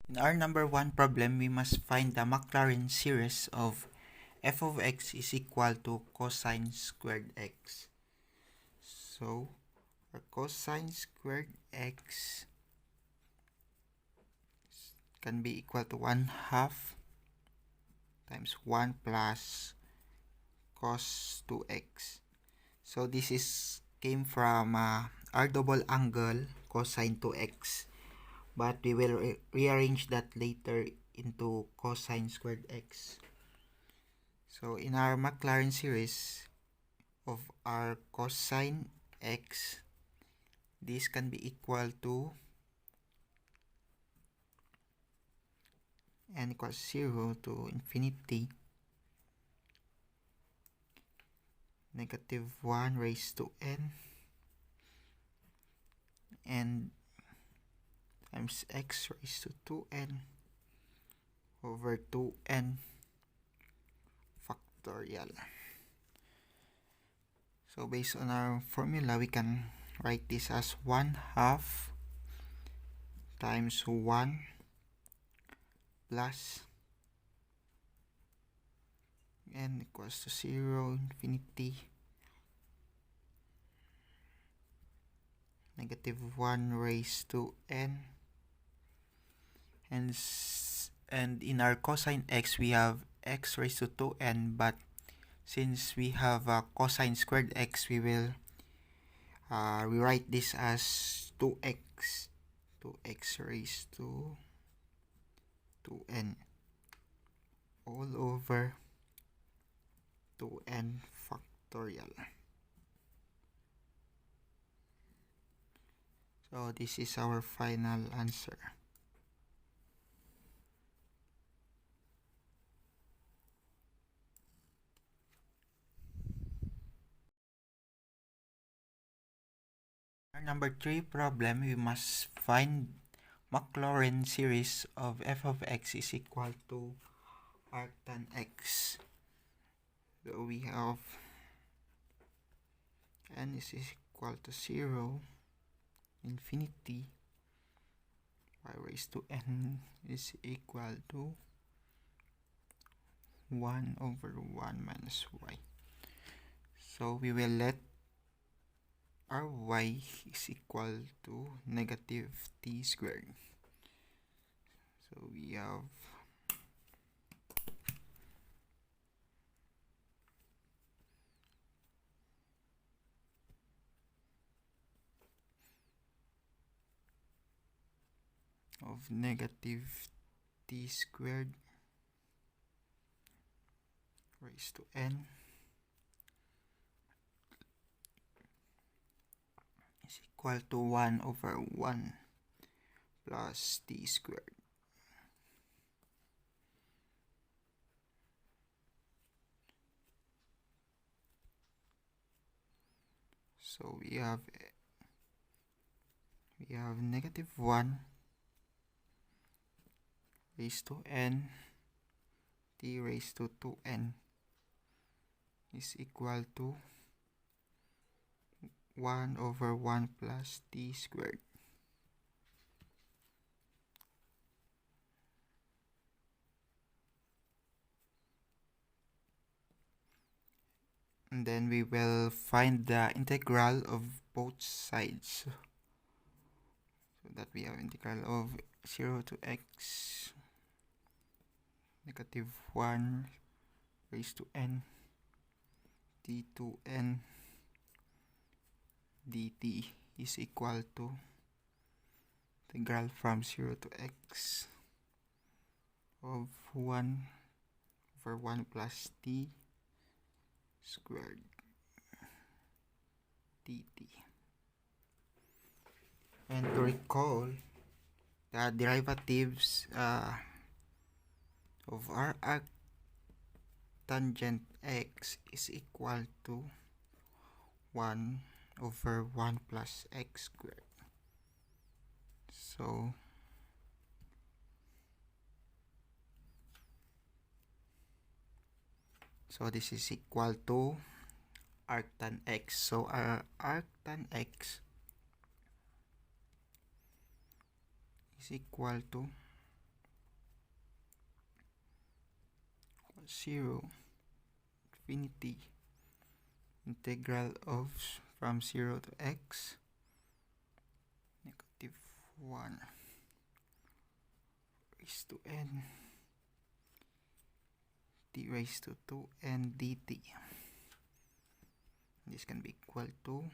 In our number 1 problem, we must find the Maclaurin series of f of x is equal to cosine squared x. So, our cosine squared x can be equal to 1/2 times 1 plus cos 2x. So, this is came from our double angle cosine 2x. But we will rearrange that later into cosine squared x. So in our Maclaurin series of our cosine x, this can be equal to n equals 0 to infinity -1 raised to n and times x raised to 2n over 2n factorial. So based on our formula, we can write this as 1/2 times 1 plus n equals to 0, infinity, -1 raised to n, and in our cosine x we have x raised to 2n, but since we have cosine squared x, we will rewrite this as 2x raised to 2n all over 2n factorial. So this is our final answer. Our number 3 problem, we must find Maclaurin series of f of x is equal to arctan x. So we have n is equal to 0, infinity, y raised to n is equal to 1 over 1 minus y. So we will let our y is equal to -t squared. So we have of -t squared raised to n is equal to 1 over 1 plus t squared. So we have -1 raised to n, t raised to 2n is equal to 1 over 1 plus t squared. And then we will find the integral of both sides. So that we have integral of 0 to x -1 raised to n t2n dt is equal to integral from 0 to x of 1 over 1 plus t squared dt. And to recall, the derivatives of our arctangent x is equal to 1 over 1 plus x squared. So this is equal to arctan x. So our arctan x is equal to 0 infinity integral of from 0 to x negative 1 raised to n t raised to 2n dt. This can be equal to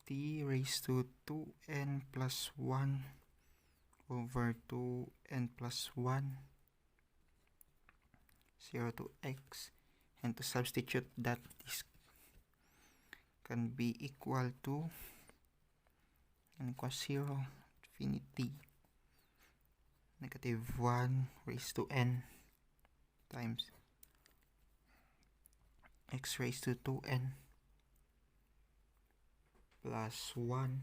t raised to 2n plus 1 over 2n plus 1 0 to x, and to substitute that, this can be equal to n equals 0 infinity negative 1 raised to n times x raised to 2n plus 1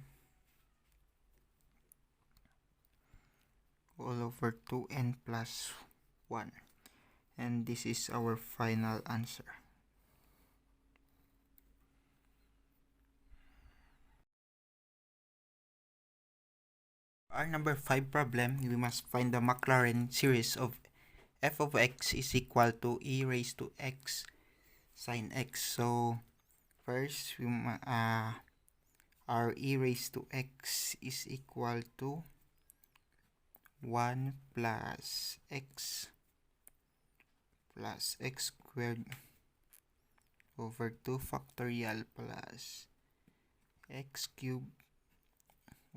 all over 2n plus 1. And this is our final answer. Our number 5 problem, we must find the Maclaurin series of f of x is equal to e raised to x sine x. So first, our e raised to x is equal to 1 plus x squared over 2 factorial plus x cubed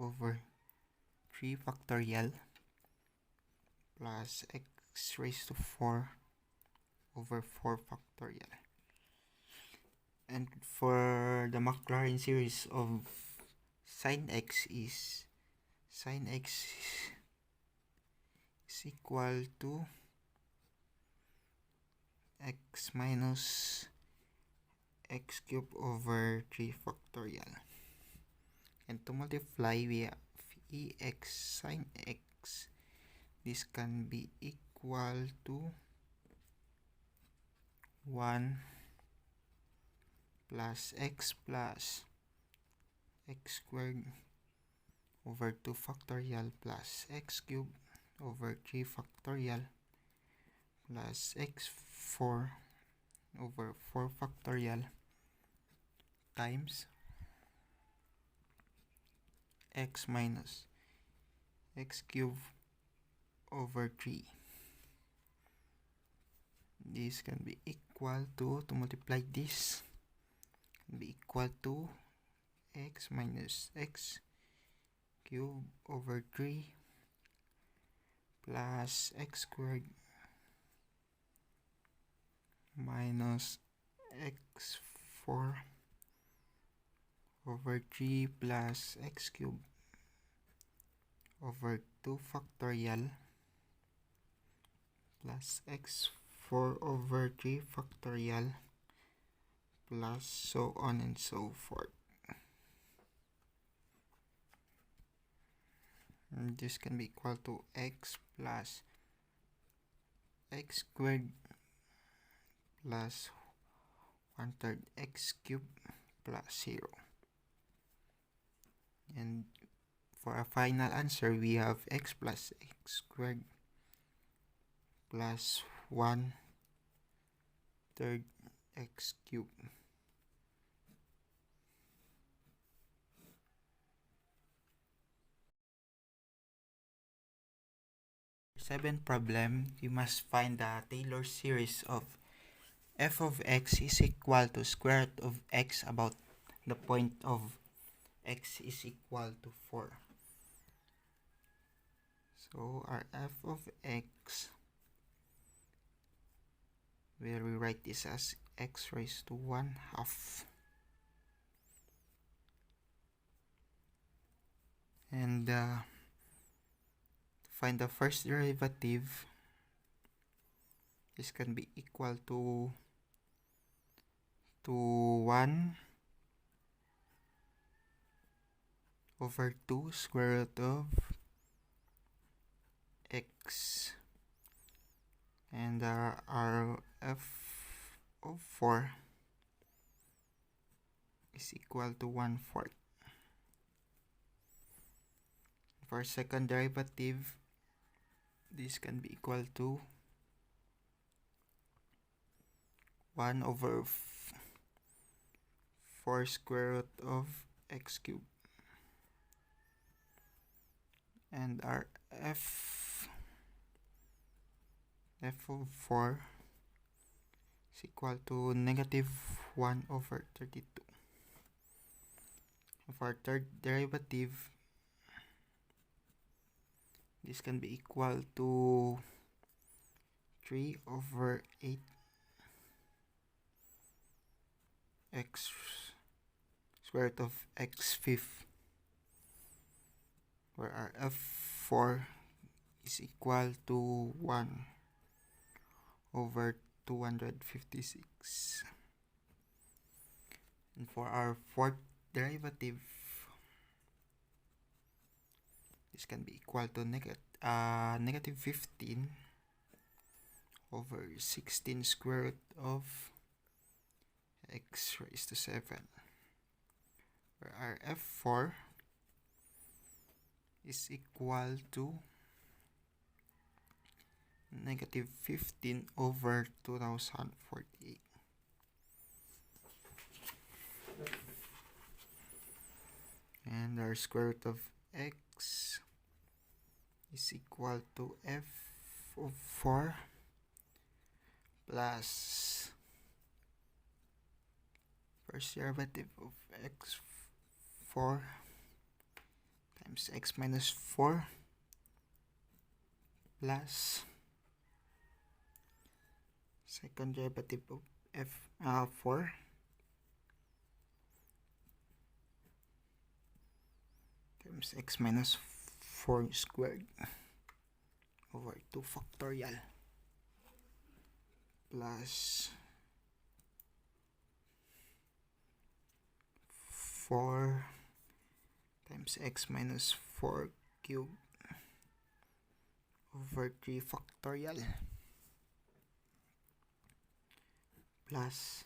over 3 factorial plus x raised to 4 over 4 factorial. And for the Maclaurin series of sine x is equal to x minus x cubed over 3 factorial. And to multiply, we have ex sine x. This can be equal to 1 plus x squared over 2 factorial plus x cubed over 3 factorial plus x4 over 4 factorial times x minus x cubed over 3. This can be equal to multiply this, can be equal to x minus x cubed over 3 plus x squared minus x4 over 3 plus x cubed over 2 factorial plus x4 over 3 factorial plus so on and so forth. And this can be equal to x plus x squared plus 1/3 x cubed plus 0. And for our final answer, we have x plus x squared plus 1/3 x cubed. Seventh problem, we must find the Taylor series of f of x is equal to square root of x about the point of x is equal to 4. So our f of x, where we write this as x raised to 1/2. And to find the first derivative, this can be equal to 1 over 2 square root of x, and our f of 4 is equal to 1/4. For second derivative, this can be equal to 1 over 4 square root of x cubed. And our f of 4 is equal to negative 1 over 32. For third derivative, this can be equal to 3 over 8 x square root of x fifth, where our f4 is equal to 1 over 256. And for our fourth derivative, this can be equal to negative 15 over 16 square root of x raised to 7, where our f4 is equal to negative 15 over 2048. And our square root of x is equal to f of 4 plus first derivative of x4 times x minus 4 plus second derivative of f4 times x minus 4 squared over 2 factorial plus 4 times x minus 4 cubed over 3 factorial plus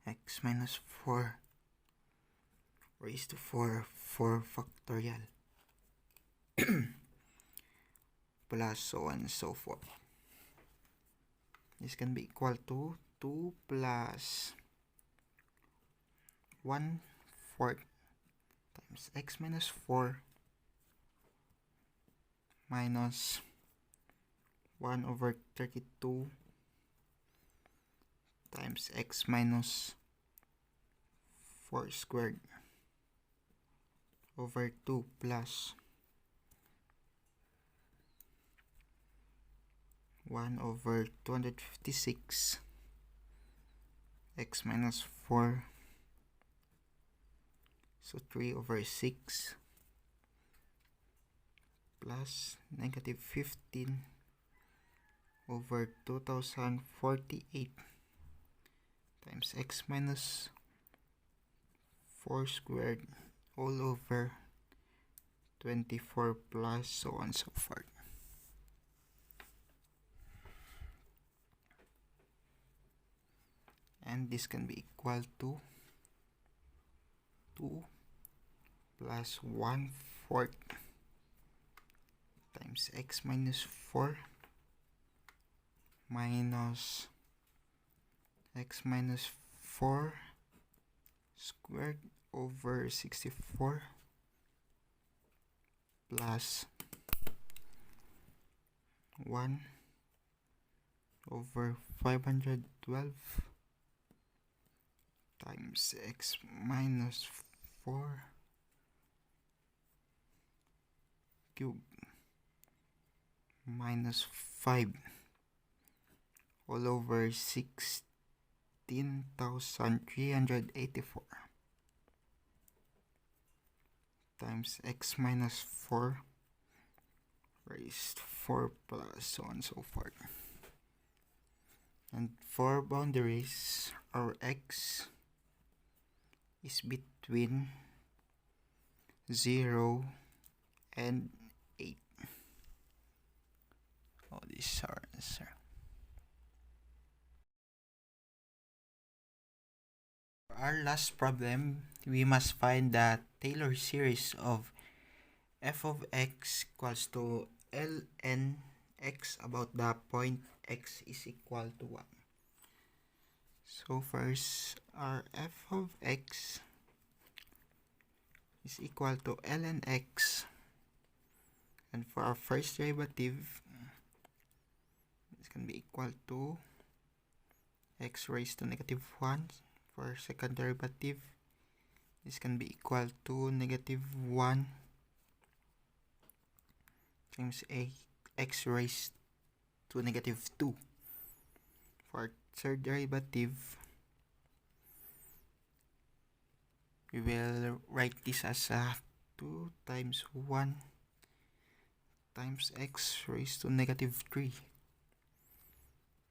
x minus 4 raised to 4 factorial plus so on and so forth. This can be equal to 2 plus 1/4 times x minus 4 minus 1 over 32 times x minus 4 squared over 2 plus 1 over 256 x minus 4, so 3 over 6 plus negative 15 over 2048 times x minus 4 squared all over 24 plus so on and so forth. And this can be equal to 2 plus 1/4 times x minus 4 minus x minus 4 squared over 64 plus 1 over 512 times x minus 4 cubed minus 5 all over 16,384 times x minus 4 raised to 4 plus so on and so forth. And for boundaries, our x is between 0 and 8. So this is our answer. For our last problem, we must find the Taylor series of f of x equals to ln x about the point x is equal to 1. So first, our f of x is equal to ln x, and for our first derivative, it's going to be equal to x raised to negative 1. For our second derivative, this can be equal to negative 1 times x raised to negative 2. For our third derivative, we will write this as 2 times 1 times x raised to negative 3.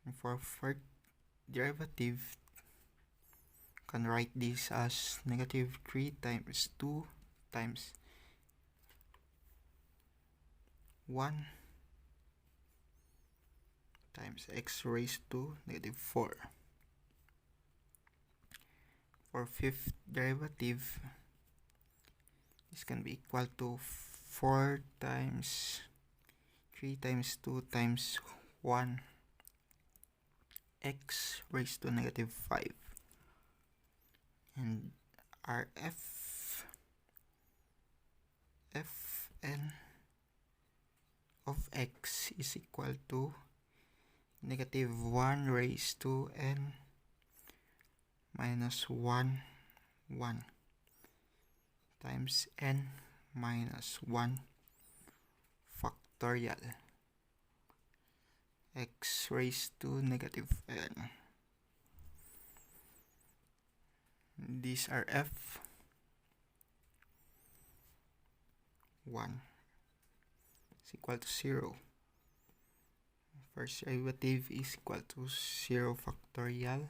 And for fourth derivative, can write this as negative 3 times 2 times 1 times x raised to negative 4. For fifth derivative, this can be equal to 4 times 3 times 2 times 1 x raised to negative 5. And our fn of x is equal to negative 1 raised to n minus 1 times n minus 1 factorial x raised to negative n. These are f1 is equal to 0. First derivative is equal to 0 factorial.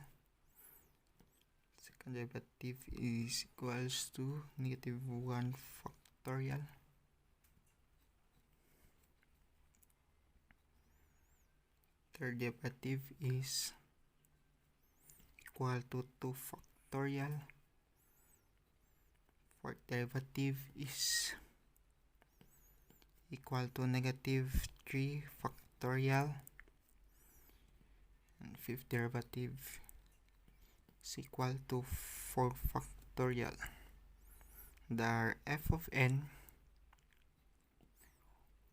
Second derivative is equals to negative 1 factorial. Third derivative is equal to 2 factorial. Fourth derivative is equal to negative 3 factorial. And fifth derivative is equal to 4 factorial. The f of n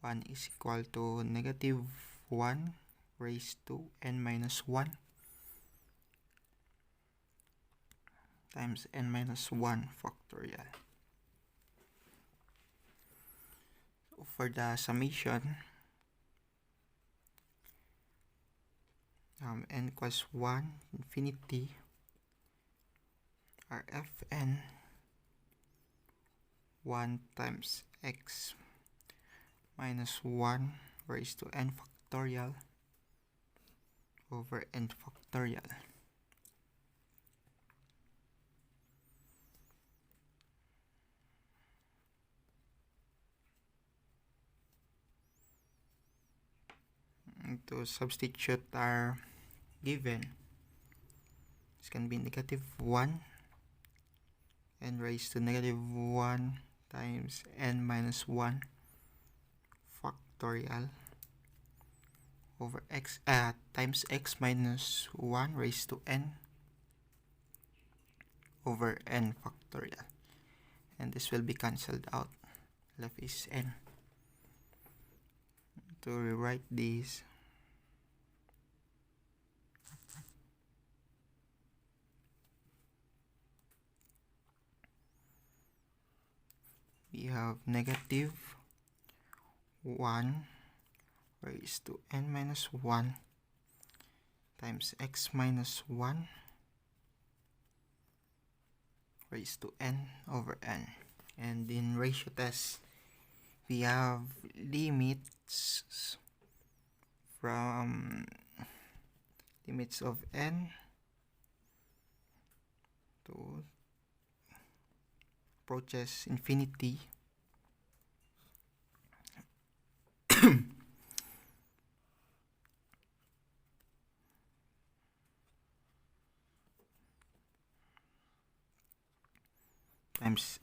1 is equal to negative 1 raised to n minus 1 times n minus 1 factorial. So for the summation, n equals 1 infinity, our fn 1 times x minus 1 raised to n factorial over n factorial. And to substitute our given, this can be negative 1 n raised to negative 1 times n minus 1 factorial over x times x minus 1 raised to n over n factorial, and this will be cancelled out. Left is n. To rewrite this, we have negative 1 raised to n minus 1 times x minus 1 raised to n over n. And in ratio test, we have limits from limits of n to approaches infinity times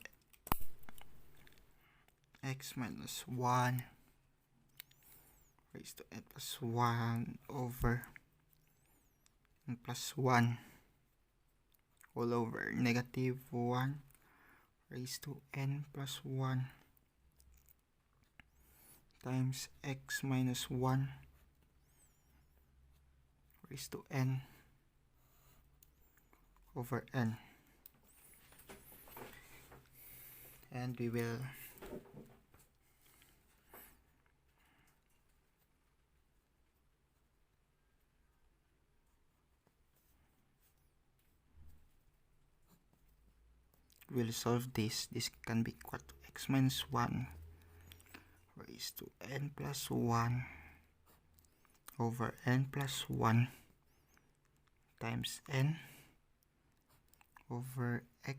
x minus 1 raised to n plus 1 over n plus 1 all over negative 1 raised to n plus 1 times x minus 1 raised to n over n, and we will solve this. This can be equal to x minus 1 raised to n plus 1 over n plus 1 times n over x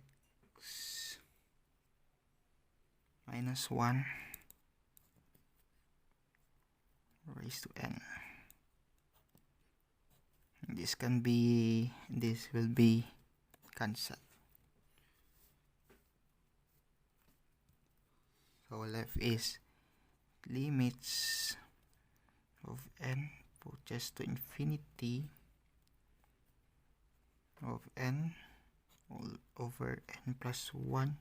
minus 1 raised to n. This will be cancelled. So left is limits of n approaches to infinity of n all over n plus 1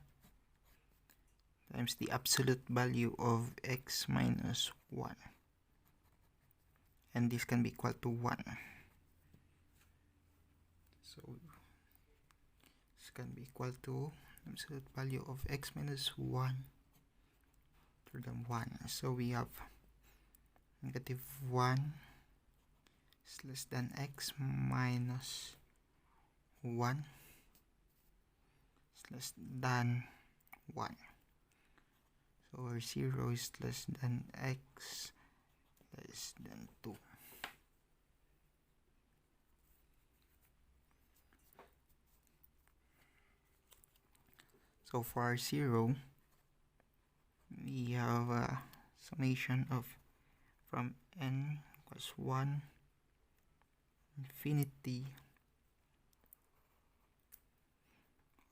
times the absolute value of x minus 1, and this can be equal to 1. So this can be equal to absolute value of x minus 1 to the 1. So we have negative 1 is less than x minus 1 is less than 1. So our 0 is less than x less than 2. So for our 0, we have a summation of from n equals 1 infinity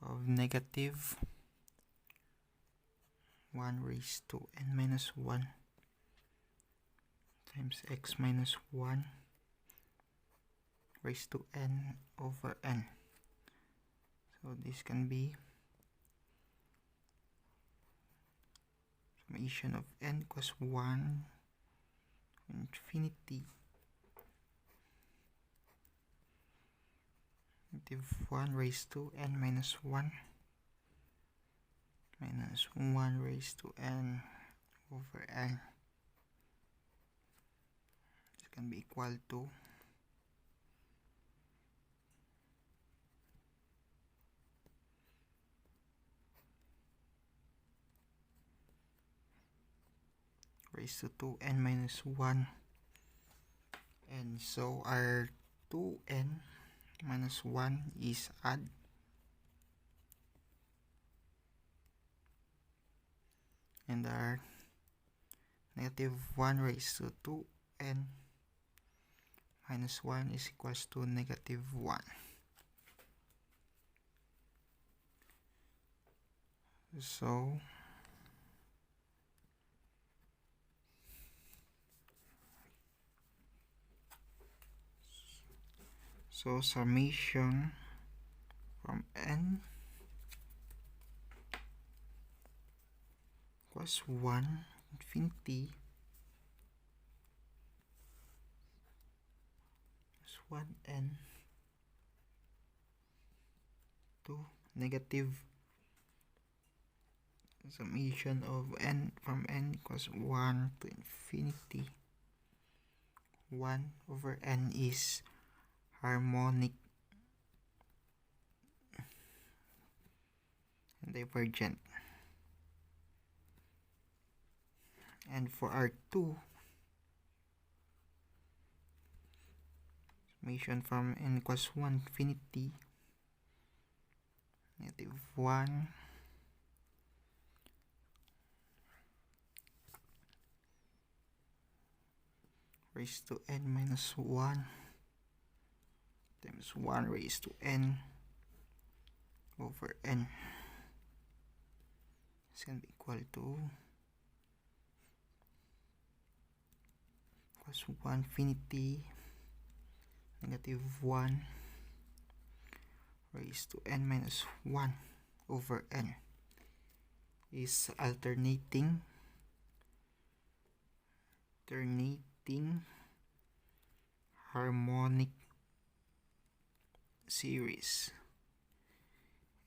of negative 1 raised to n minus 1 times x minus 1 raised to n over n. So this can be summation of n equals 1 infinity negative 1 raised to n minus 1 minus 1 raised to n over n. This can be equal to raised to 2n minus 1, and so our 2n minus 1 is add and our negative 1 raised to 2n minus 1 is equals to negative 1. So summation from n equals 1 infinity plus 1n to negative summation of n from n equals 1 to infinity 1 over n is harmonic and divergent. And for our 2, summation from n equals 1 infinity negative 1 raised to n minus 1 times 1 raised to n over n. It's going to be equal to equals 1 infinity negative 1 raised to n minus 1 over n is alternating harmonic series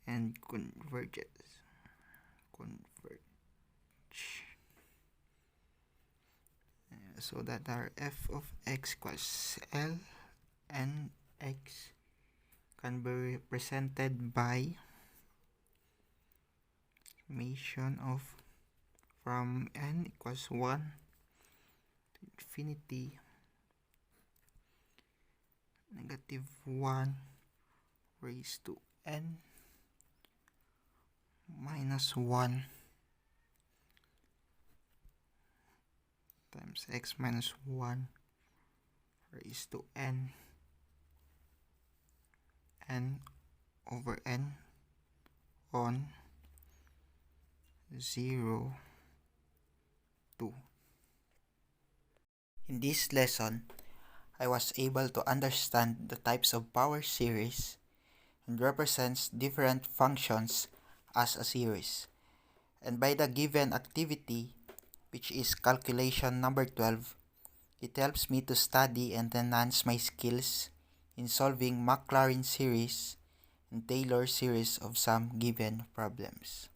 and converge. So that our f of x equals L and x can be represented by summation of from n equals 1 to infinity negative 1 raised to n minus 1 times x minus 1 raised to n over n on 0 2. In this lesson, I was able to understand the types of power series and represents different functions as a series. And by the given activity, which is calculation number 12, it helps me to study and enhance my skills in solving Maclaurin series and Taylor series of some given problems.